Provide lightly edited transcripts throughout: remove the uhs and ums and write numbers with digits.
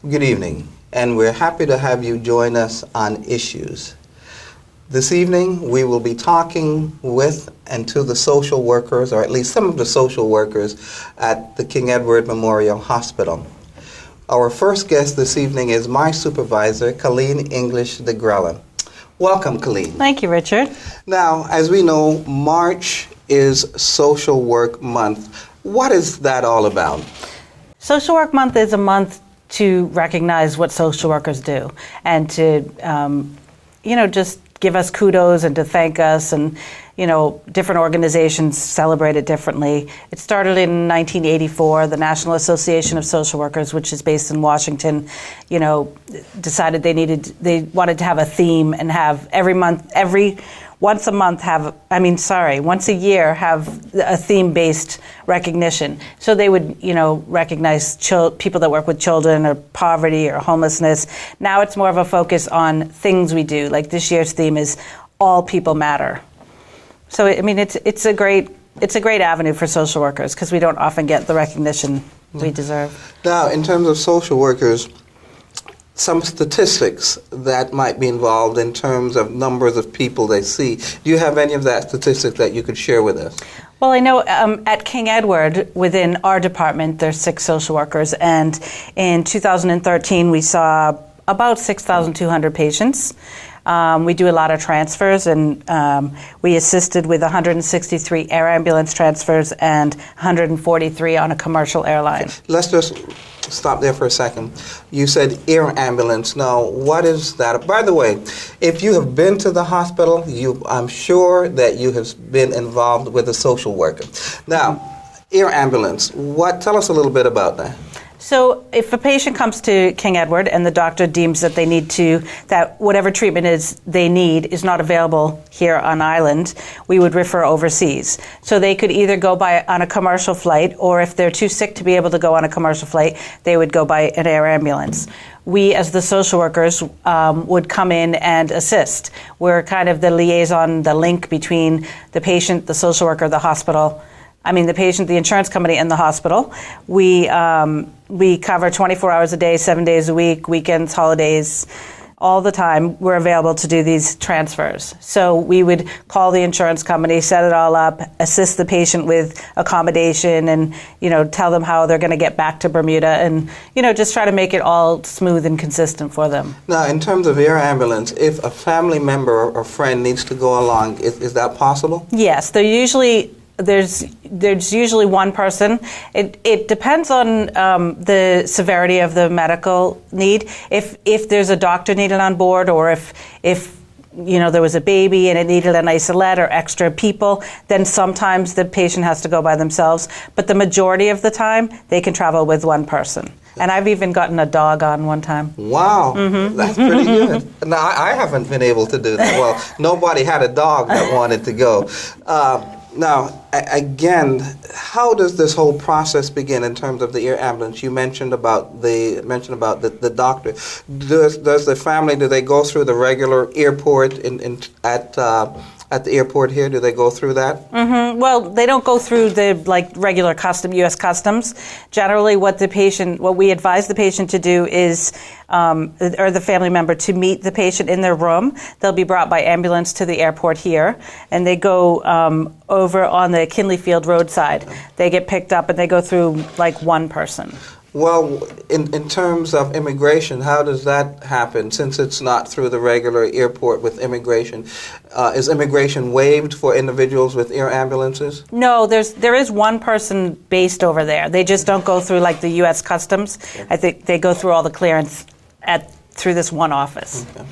Good evening, and we're happy to have you join us on Issues. This evening, we will be talking with and to the social workers, or at least some of the social workers at the King Edward Memorial Hospital. Our first guest this evening is my supervisor, Colleen Englisgh DeGrilla. Welcome, Colleen. Thank you, Richard. Now, as we know, March is Social Work Month. What is that all about? Social Work Month is a month to recognize what social workers do and to, just give us kudos and to thank us, and, different organizations celebrate it differently. It started in 1984. The National Association of Social Workers, which is based in Washington, decided they wanted to have a theme and have once a year have a theme-based recognition. So they would, recognize people that work with children or poverty or homelessness. Now it's more of a focus on things we do. Like this year's theme is All People Matter. So it's a great avenue for social workers because we don't often get the recognition we deserve. Now, in terms of social workers, some statistics that might be involved in terms of numbers of people they see. Do you have any of that statistics that you could share with us? Well, I know at King Edward, within our department, there's 6 social workers, and in 2013 we saw about 6,200 patients. We do a lot of transfers, and we assisted with 163 air ambulance transfers and 143 on a commercial airline. Let's just stop there for a second. You said air ambulance. Now, what is that? By the way, if you have been to the hospital, I'm sure that you have been involved with a social worker. Now, air ambulance, tell us a little bit about that. So if a patient comes to King Edward and the doctor deems that that whatever treatment they need is not available here on island, we would refer overseas. So they could either go on a commercial flight, or if they're too sick to be able to go on a commercial flight, they would go by an air ambulance. We, as the social workers, would come in and assist. We're kind of the liaison, the link between the patient, the social worker, the hospital. The patient, the insurance company, and the hospital. We cover 24 hours a day, 7 days a week, weekends, holidays, all the time. We're available to do these transfers. So we would call the insurance company, set it all up, assist the patient with accommodation, and tell them how they're going to get back to Bermuda, and just try to make it all smooth and consistent for them. Now, in terms of air ambulance, if a family member or friend needs to go along, is that possible? Yes, there's usually one person. It depends on the severity of the medical need. If there's a doctor needed on board, or if there was a baby and it needed an isolette or extra people, then sometimes the patient has to go by themselves. But the majority of the time, they can travel with one person. And I've even gotten a dog on one time. Wow, That's pretty good. Now, I haven't been able to do that. Well, nobody had a dog that wanted to go. Now, again, how does this whole process begin in terms of the air ambulance? You mentioned about the doctor. Does the family, do they go through the regular airport at the airport here? Do they go through that? Mm-hmm. Well, they don't go through the regular U.S. Customs. Generally, what we advise the patient to do is, or the family member, to meet the patient in their room. They'll be brought by ambulance to the airport here, and they go over on the Kinley Field roadside. They get picked up and they go through one person. Well, in terms of immigration, how does that happen since it's not through the regular airport with immigration? Is immigration waived for individuals with air ambulances? No, there is one person based over there. They just don't go through the U.S. Customs. Okay. I think they go through all the clearance through this one office. Okay.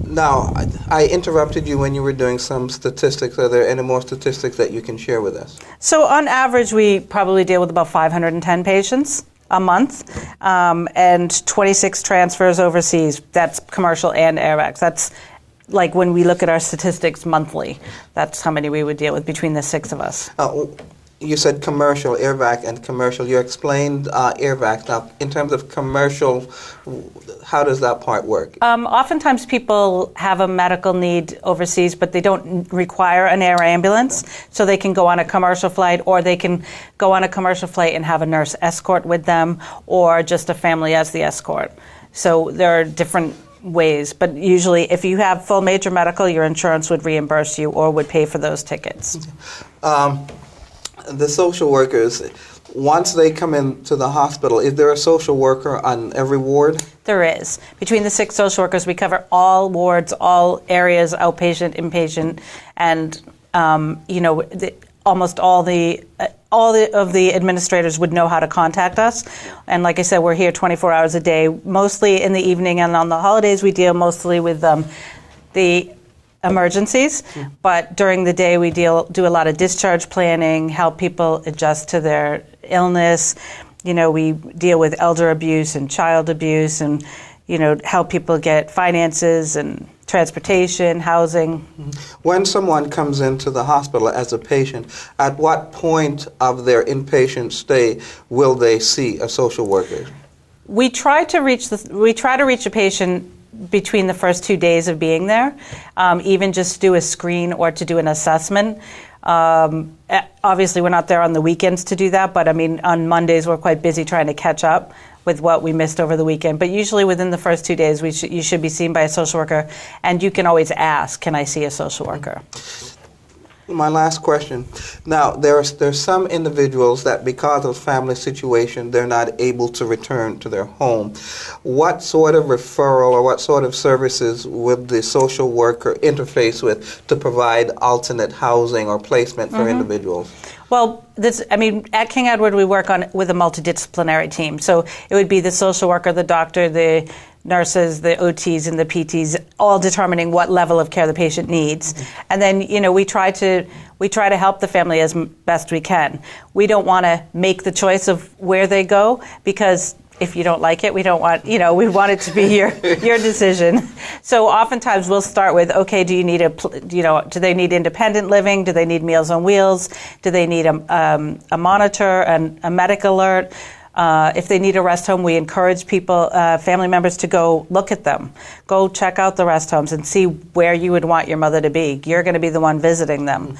Now, I interrupted you when you were doing some statistics. Are there any more statistics that you can share with us? So on average, we probably deal with about 510 patients a month, and 26 transfers overseas. That's commercial and AirVacs. That's when we look at our statistics monthly. That's how many we would deal with between the 6 of us. you said commercial, airvac, and commercial. You explained airvac. Now, in terms of commercial, how does that part work? Oftentimes people have a medical need overseas, but they don't require an air ambulance, so they can go on a commercial flight, or they can go on a commercial flight and have a nurse escort with them, or just a family as the escort. So there are different ways, but usually if you have full major medical, your insurance would reimburse you or would pay for those tickets. The social workers, once they come into the hospital, is there a social worker on every ward? There is. Between the 6 social workers, we cover all wards, all areas, outpatient, inpatient, and almost all of the administrators would know how to contact us. And like I said, we're here 24 hours a day, mostly in the evening, and on the holidays we deal mostly with the emergencies, but during the day we do a lot of discharge planning, help people adjust to their illness. We deal with elder abuse and child abuse, and help people get finances and transportation, housing. When someone comes into the hospital as a patient, at what point of their inpatient stay will they see a social worker? We try to reach a patient between the first 2 days of being there, even just to do a screen or to do an assessment. Obviously, we're not there on the weekends to do that, but on Mondays we're quite busy trying to catch up with what we missed over the weekend. But usually within the first 2 days, you should be seen by a social worker, and you can always ask, can I see a social worker? My last question. Now, there's some individuals that because of family situation, they're not able to return to their home. What sort of referral or what sort of services would the social worker interface with to provide alternate housing or placement for individuals? Well, at King Edward we work with a multidisciplinary team. So it would be the social worker, the doctor, the nurses, the OTs, and the PTs, all determining what level of care the patient needs. And then, we try to help the family as best we can. We don't want to make the choice of where they go, because if you don't like it, we don't want, we want it to be your decision. So oftentimes we'll start with, okay, do they need independent living? Do they need Meals on Wheels? Do they need a monitor and a medic alert? If they need a rest home, we encourage people, family members, to go look at them. Go check out the rest homes and see where you would want your mother to be. You're going to be the one visiting them.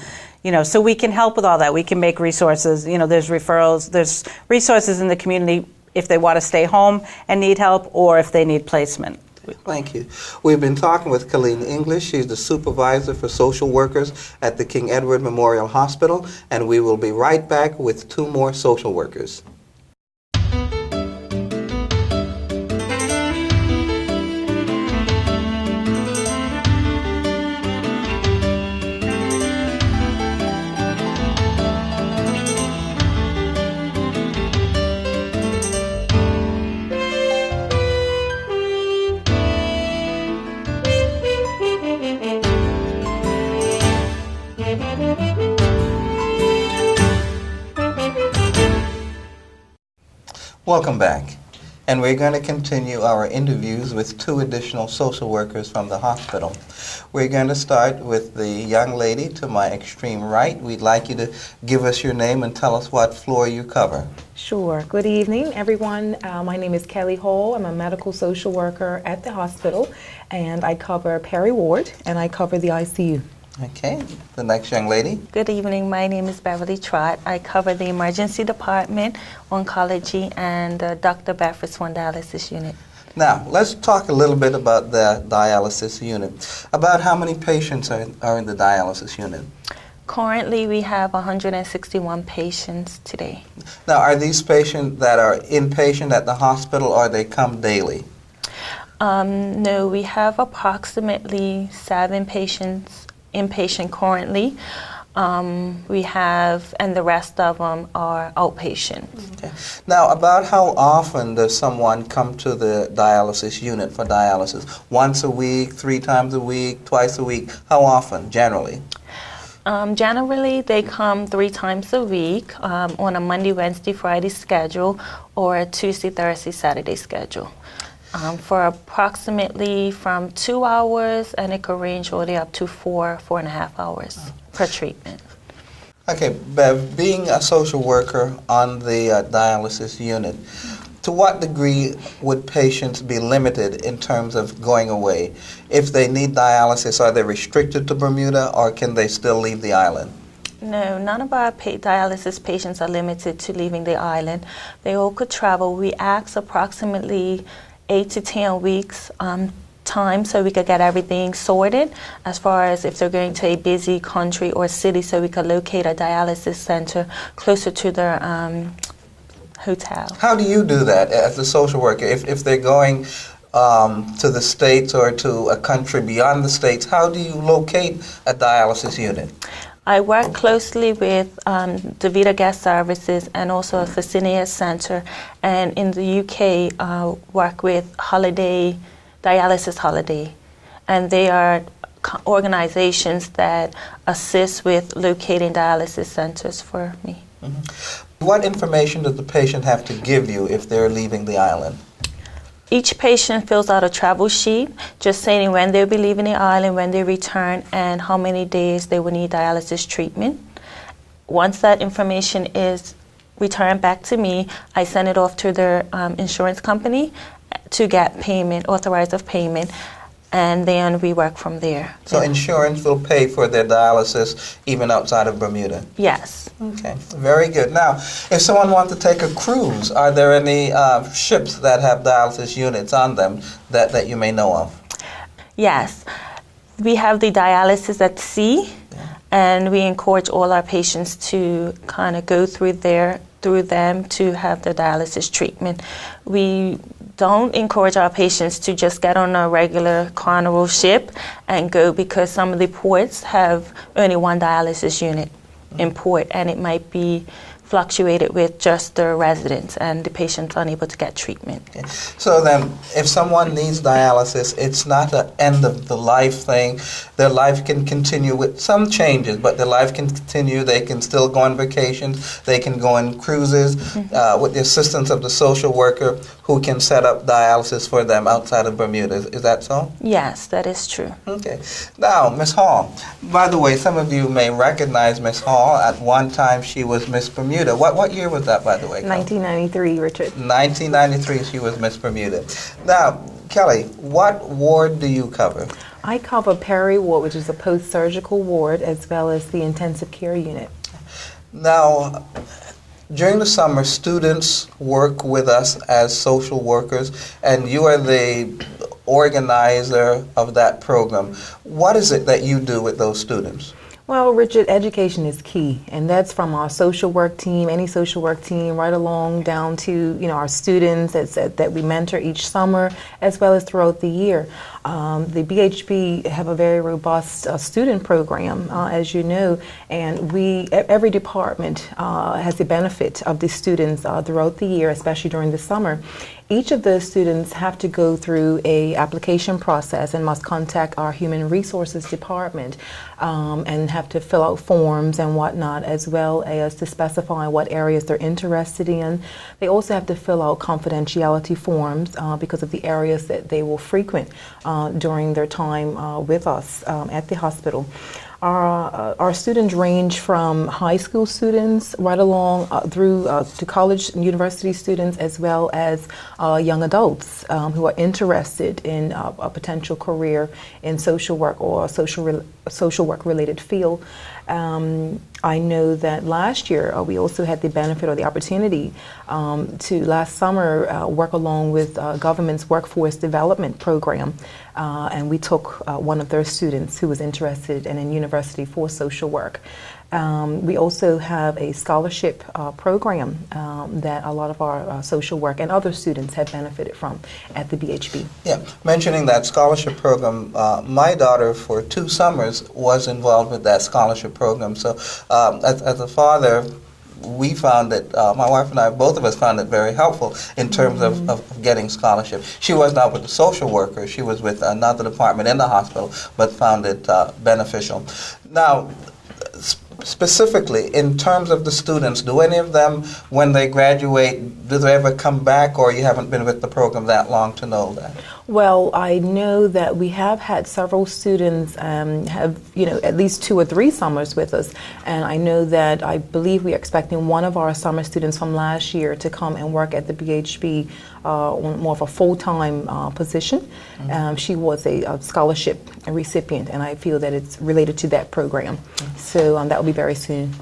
So we can help with all that. We can make resources. There's referrals. There's resources in the community if they want to stay home and need help, or if they need placement. Thank you. We've been talking with Colleen Englisgh. She's the supervisor for social workers at the King Edward Memorial Hospital, and we will be right back with 2 more social workers. Welcome back. And we're going to continue our interviews with 2 additional social workers from the hospital. We're going to start with the young lady to my extreme right. We'd like you to give us your name and tell us what floor you cover. Sure. Good evening, everyone. My name is Kellie Hall. I'm a medical social worker at the hospital, and I cover Perry Ward, and I cover the ICU. Okay, the next young lady. Good evening, my name is Beverley Trott. I cover the emergency department, oncology, and Dr. Bafford's one dialysis unit. Now, let's talk a little bit about the dialysis unit. About how many patients are in the dialysis unit? Currently, we have 161 patients today. Now, are these patients that are inpatient at the hospital, or they come daily? No, we have approximately 7 patients inpatient currently. We have, and the rest of them are outpatients. Okay. Now, about how often does someone come to the dialysis unit for dialysis? Once a week, 3 times a week, twice a week? How often, generally? Generally, they come 3 times a week on a Monday, Wednesday, Friday schedule, or a Tuesday, Thursday, Saturday schedule. For approximately from 2 hours, and it could range all the way up to 4.5 hours per treatment. Okay, Bev, being a social worker on the dialysis unit, to what degree would patients be limited in terms of going away? If they need dialysis, are they restricted to Bermuda, or can they still leave the island? No, none of our dialysis patients are limited to leaving the island. They all could travel. We ask approximately 8 to 10 weeks time so we could get everything sorted as far as if they're going to a busy country or city, so we could locate a dialysis center closer to their hotel. How do you do that as a social worker? If they're going to the States or to a country beyond the States, how do you locate a dialysis unit? I work closely with DaVita Guest Services and also a Fresenius Center, and in the UK work with Dialysis Holiday, and they are organizations that assist with locating dialysis centers for me. Mm-hmm. What information does the patient have to give you if they're leaving the island? Each patient fills out a travel sheet just saying when they'll be leaving the island, when they return, and how many days they will need dialysis treatment. Once that information is returned back to me, I send it off to their insurance company to get payment, authorized of payment, and then we work from there. So insurance will pay for their dialysis even outside of Bermuda? Yes. Okay, very good. Now, if someone wants to take a cruise, are there any ships that have dialysis units on them that you may know of? Yes. We have the dialysis at sea, and we encourage all our patients to kind of go through them to have their dialysis treatment. We don't encourage our patients to just get on a regular Carnival ship and go, because some of the ports have only one dialysis unit in port, and it might be fluctuated with just the residents, and the patient's unable to get treatment. Okay. So then, if someone needs dialysis, it's not an end of the life thing. Their life can continue with some changes, but their life can continue. They can still go on vacations. They can go on cruises with the assistance of the social worker who can set up dialysis for them outside of Bermuda. Is that so? Yes, that is true. Okay. Now, Miss Hall. By the way, some of you may recognize Miss Hall. At one time, she was Miss Bermuda. What year was that, by the way? 1993, Richard. 1993, she was Miss Bermuda. Now, Kellie, what ward do you cover? I cover Perry Ward, which is a post-surgical ward, as well as the intensive care unit. Now, during the summer, students work with us as social workers, and you are the organizer of that program. What is it that you do with those students? Well, Richard, education is key, and that's from our social work team, any social work team, right along down to our students that we mentor each summer, as well as throughout the year. The BHB have a very robust student program, as you know, and every department has the benefit of the students throughout the year, especially during the summer. Each of those students have to go through a application process and must contact our human resources department and have to fill out forms and whatnot, as well as to specify what areas they're interested in. They also have to fill out confidentiality forms because of the areas that they will frequent during their time with us at the hospital. Our students range from high school students right along through to college and university students, as well as young adults who are interested in a potential career in social work or a social work related field. I know that last year we also had the benefit or the opportunity to last summer work along with government's workforce development program, and we took one of their students who was interested in university for social work. We also have a scholarship program that a lot of our social work and other students have benefited from at the BHB. Yeah, mentioning that scholarship program, my daughter for 2 summers was involved with that scholarship program. So as a father, we found it, my wife and I, both of us found it very helpful in terms of getting scholarship. She was not with the social worker, she was with another department in the hospital, but found it beneficial. Now, specifically, in terms of the students, do any of them, when they graduate, do they ever come back, or you haven't been with the program that long to know that? Well, I know that we have had several students have, at least 2 or 3 summers with us, and I know that I believe we're expecting one of our summer students from last year to come and work at the BHB on more of a full-time position. Mm-hmm. She was a scholarship recipient, and I feel that it's related to that program. Mm-hmm. So that will be very soon.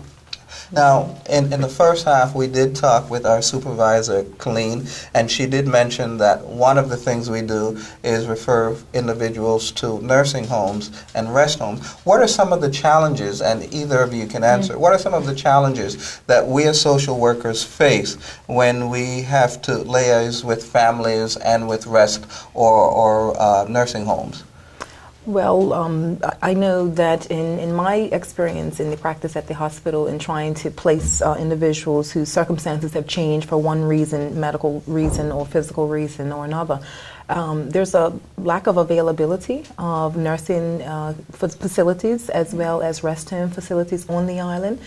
Now, in the first half, we did talk with our supervisor, Colleen, and she did mention that one of the things we do is refer individuals to nursing homes and rest homes. What are some of the challenges, and either of you can answer, what are some of the challenges that we as social workers face when we have to liaise with families and with rest or nursing homes? Well, I know that in my experience in the practice at the hospital in trying to place individuals whose circumstances have changed for one reason, medical reason or physical reason or another, there's a lack of availability of nursing facilities as well as rest home facilities on the island.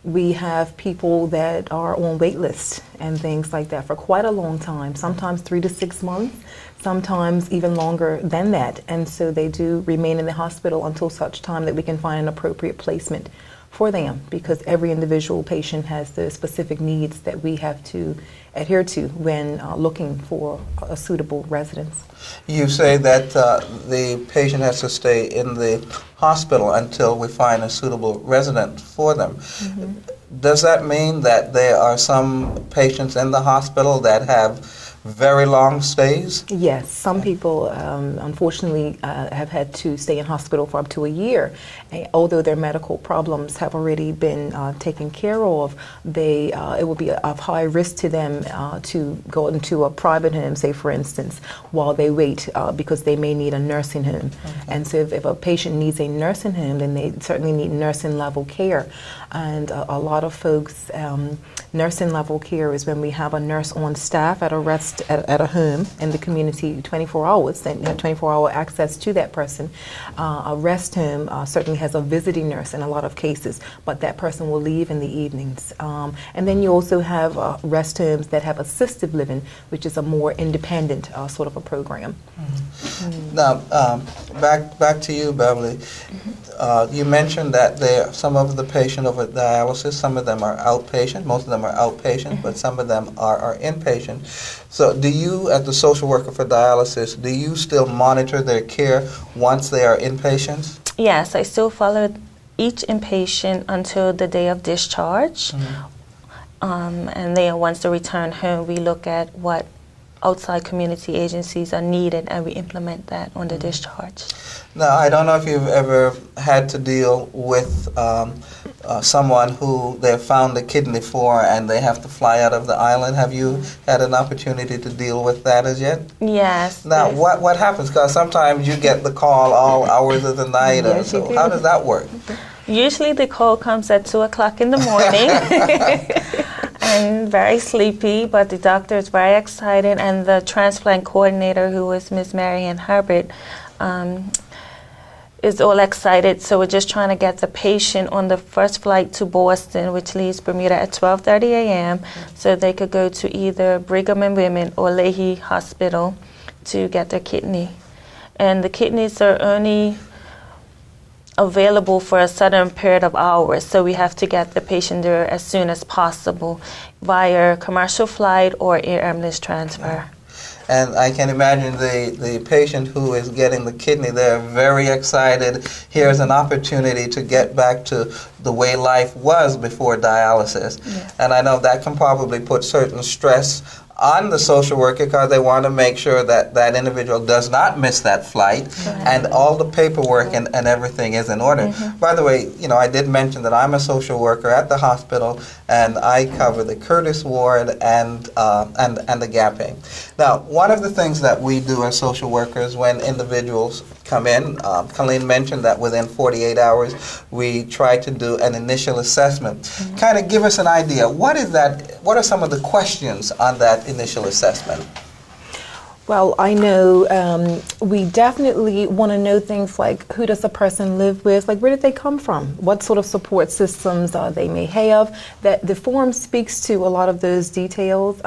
We have people that are on wait lists and things like that for quite a long time, sometimes 3 to 6 months, sometimes even longer than that. And so they do remain in the hospital until such time that we can find an appropriate placement for them, because every individual patient has the specific needs that we have to adhere to when looking for a suitable residence. You say that the patient has to stay in the hospital until we find a suitable resident for them. Mm-hmm. Does that mean that there are some patients in the hospital that have very long stays? Yes, some people unfortunately have had to stay in hospital for up to a year. Although their medical problems have already been taken care of, it will be of high risk to them to go into a private home, say for instance, while they wait because they may need a nursing home. Okay. And so if a patient needs a nursing home, then they certainly need nursing level care. And a lot of folks, nursing level care is when we have a nurse on staff at a home in the community 24 hours, and have 24-hour access to that person. A rest home certainly has a visiting nurse in a lot of cases, but that person will leave in the evenings. And then you also have rest homes that have assisted living, which is a more independent sort of a program. Mm-hmm. Mm-hmm. Now, back to you, Beverly. Mm-hmm. You mentioned that some of the patients over dialysis, some of them are outpatient, most of them are outpatient, mm-hmm. but some of them are inpatient. So do you, as the social worker for dialysis, do you still monitor their care once they are inpatients? Yes, I still follow each inpatient until the day of discharge. Mm-hmm. And then once they return home, we look at what outside community agencies are needed, and we implement that on the discharge. Now, I don't know if you've ever had to deal with someone who they've found a kidney for and they have to fly out of the island. Have you had an opportunity to deal with that as yet? Yes. Now, yes. What happens? Because sometimes you get the call all hours of the night. Yes, so how does that work? Usually the call comes at 2 o'clock in the morning. And very sleepy, but the doctor is very excited, and the transplant coordinator, who is Ms. Marianne Herbert, is all excited. So we're just trying to get the patient on the first flight to Boston, which leaves Bermuda at 12:30 a.m., so they could go to either Brigham and Women or Leahy Hospital to get their kidney. And the kidneys are only available for a certain period of hours, so we have to get the patient there as soon as possible via commercial flight or air ambulance transfer. And I can imagine the patient who is getting the kidney, they're very excited. Here's an opportunity to get back to the way life was before dialysis. Yeah. And I know that can probably put certain stress on the social worker, because they want to make sure that that individual does not miss that flight, and all the paperwork and everything is in order. Mm-hmm. By the way, I did mention that I'm a social worker at the hospital, and I cover the Curtis ward and the Gapping. Now, one of the things that we do as social workers when individuals come in, Colleen mentioned that within 48 hours we try to do an initial assessment. Mm-hmm. Kind of give us an idea. What is that? What are some of the questions on that initial assessment? Well, I know we definitely want to know things like who does the person live with, like where did they come from, what sort of support systems they may have. That the form speaks to a lot of those details.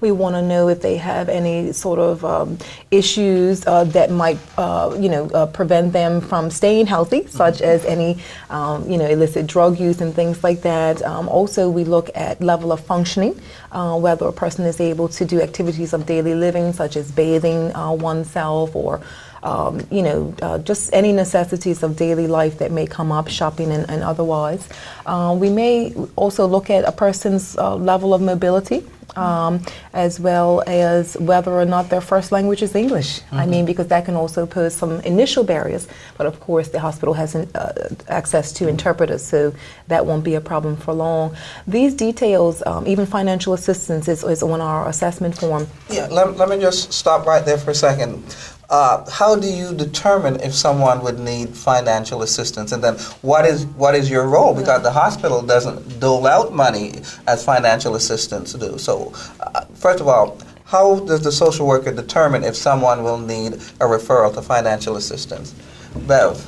We want to know if they have any sort of issues that might, prevent them from staying healthy, such as any, illicit drug use and things like that. Also, we look at level of functioning, whether a person is able to do activities of daily living, such as bathing oneself, or just any necessities of daily life that may come up, shopping and otherwise. We may also look at a person's level of mobility, as well as whether or not their first language is English. I mean, because that can also pose some initial barriers, but of course the hospital has access to interpreters, so that won't be a problem for long. These details, even financial assistance is on our assessment form. Yeah, let me just stop right there for a second. How do you determine if someone would need financial assistance, and then what is your role? Because the hospital doesn't dole out money as financial assistance do. So, first of all, how does the social worker determine if someone will need a referral to financial assistance? Bev?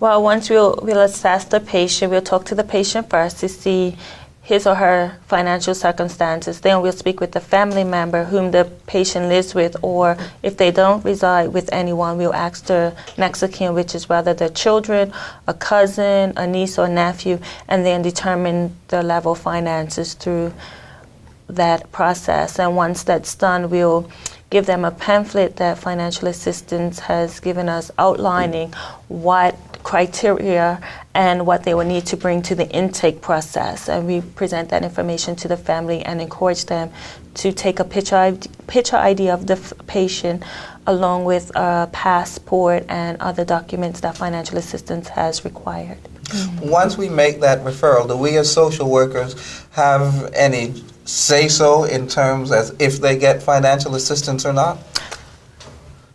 Well, once we'll assess the patient, we'll talk to the patient first to see his or her financial circumstances. Then we'll speak with the family member whom the patient lives with, or if they don't reside with anyone, we'll ask the next of kin, which is whether their children, a cousin, a niece or nephew, and then determine the level of finances through that process. And once that's done, we'll give them a pamphlet that financial assistance has given us outlining what criteria and what they will need to bring to the intake process. And we present that information to the family and encourage them to take a picture ID of the patient along with a passport and other documents that financial assistance has required. Once we make that referral, do we as social workers have any say-so in terms as if they get financial assistance or not?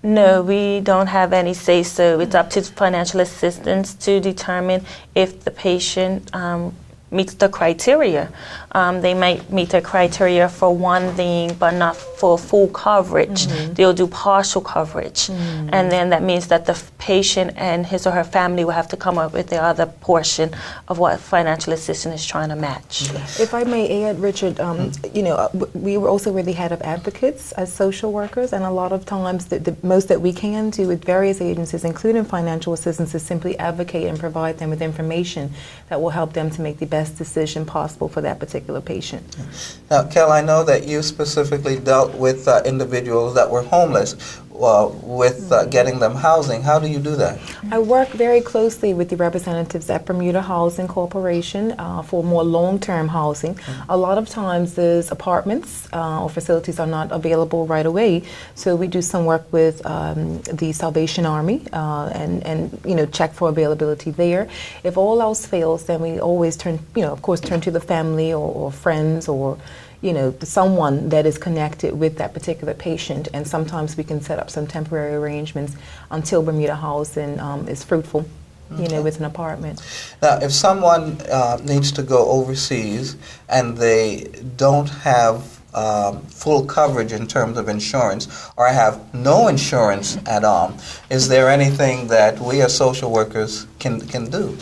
No, we don't have any say-so. It's up to financial assistance to determine if the patient meets the criteria. They might meet the criteria for one thing, but not for full coverage. They'll do partial coverage. And then that means that the patient and his or her family will have to come up with the other portion of what financial assistance is trying to match. If I may add, Richard, we also really have advocates as social workers, and a lot of times the most that we can do with various agencies, including financial assistance, is simply advocate and provide them with information that will help them to make the best decision possible for that particular patient. Now, Kel, I know that you specifically dealt with individuals that were homeless. With getting them housing. How do you do that? I work very closely with the representatives at Bermuda Housing Corporation for more long-term housing. A lot of times those apartments or facilities are not available right away, so we do some work with the Salvation Army and check for availability there. If all else fails, then we always turn to the family or friends or someone that is connected with that particular patient, and sometimes we can set up some temporary arrangements until Bermuda Housing is fruitful, with an apartment. Now, if someone needs to go overseas and they don't have full coverage in terms of insurance, or have no insurance at all, is there anything that we as social workers can do?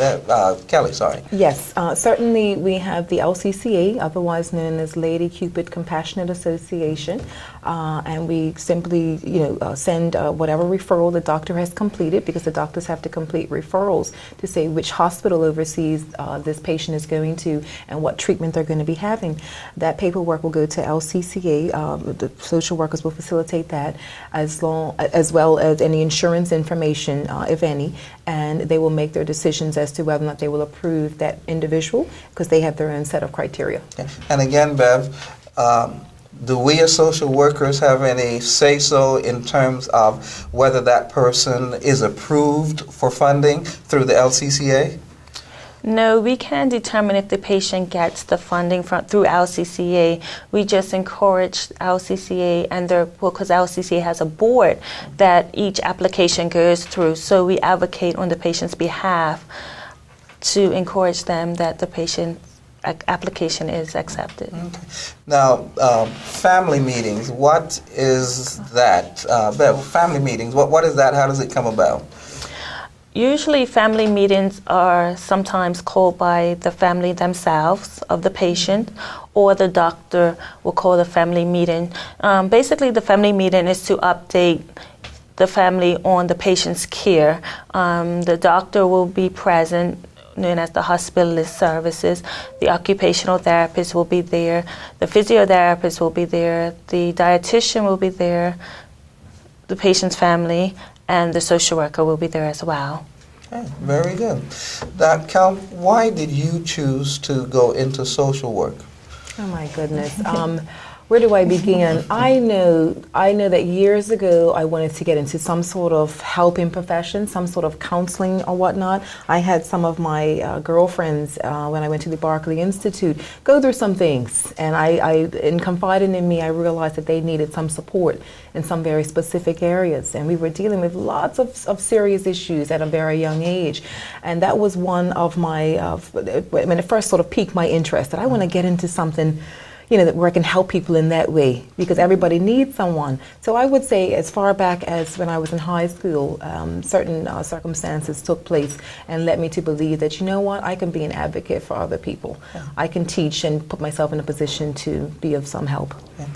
Kelly, sorry. Yes, certainly we have the LCCA, otherwise known as Lady Cupid Compassionate Association, and we simply send whatever referral the doctor has completed, because the doctors have to complete referrals to say which hospital overseas this patient is going to and what treatment they're going to be having. That paperwork will go to LCCA. The social workers will facilitate that, as well as any insurance information, if any, and they will make their decisions as to whether or not they will approve that individual, because they have their own set of criteria. Okay. And again, Bev, do we as social workers have any say-so in terms of whether that person is approved for funding through the LCCA? No, we can't determine if the patient gets the funding through LCCA. We just encourage LCCA, and because LCCA has a board that each application goes through, so we advocate on the patient's behalf to encourage them that the patient application is accepted. Okay. Now, family meetings, what is that? Family meetings, what is that? How does it come about? Usually family meetings are sometimes called by the family themselves of the patient, or the doctor will call the family meeting. Basically, the family meeting is to update the family on the patient's care. The doctor will be present, known as the hospitalist services. The occupational therapist will be there. The physiotherapist will be there. The dietitian will be there. The patient's family and the social worker will be there as well. Okay, very good. Cal, why did you choose to go into social work? Oh my goodness. Where do I begin? I know that years ago I wanted to get into some sort of helping profession, some sort of counseling or whatnot. I had some of my girlfriends when I went to the Berkeley Institute go through some things, and in confiding in me, I realized that they needed some support in some very specific areas, and we were dealing with lots of serious issues at a very young age, and that was one of my when it first sort of piqued my interest, that I want to get into something, you know, that where I can help people in that way, because everybody needs someone. So I would say, as far back as when I was in high school, certain circumstances took place and led me to believe that, you know what, I can be an advocate for other people. Yeah. I can teach and put myself in a position to be of some help. Yeah.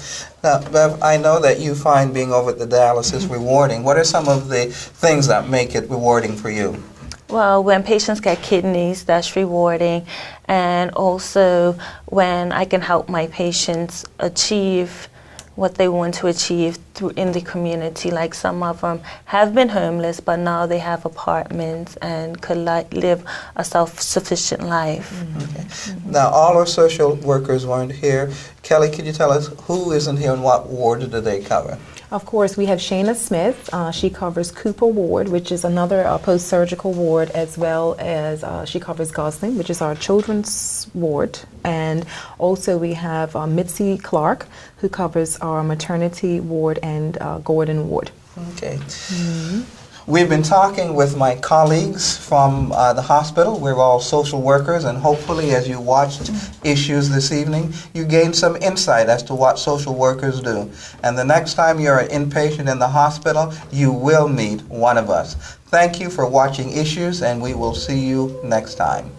Now, Bev, I know that you find being over at the dialysis rewarding. What are some of the things that make it rewarding for you? Well, when patients get kidneys, that's rewarding. And also when I can help my patients achieve what they want to achieve in the community. Like, some of them have been homeless, but now they have apartments and could live a self-sufficient life. Okay. Now, all our social workers weren't here. Kellie, could you tell us who isn't here and what ward do they cover? Of course, we have Shayna Smith. She covers Cooper Ward, which is another post-surgical ward, as well as she covers Gosling, which is our children's ward. And also we have Mitzi Clark, who covers our maternity ward, and Gordon Ward. Okay. Mm-hmm. We've been talking with my colleagues from the hospital. We're all social workers, and hopefully as you watched Issues this evening, you gained some insight as to what social workers do. And the next time you're an inpatient in the hospital, you will meet one of us. Thank you for watching Issues, and we will see you next time.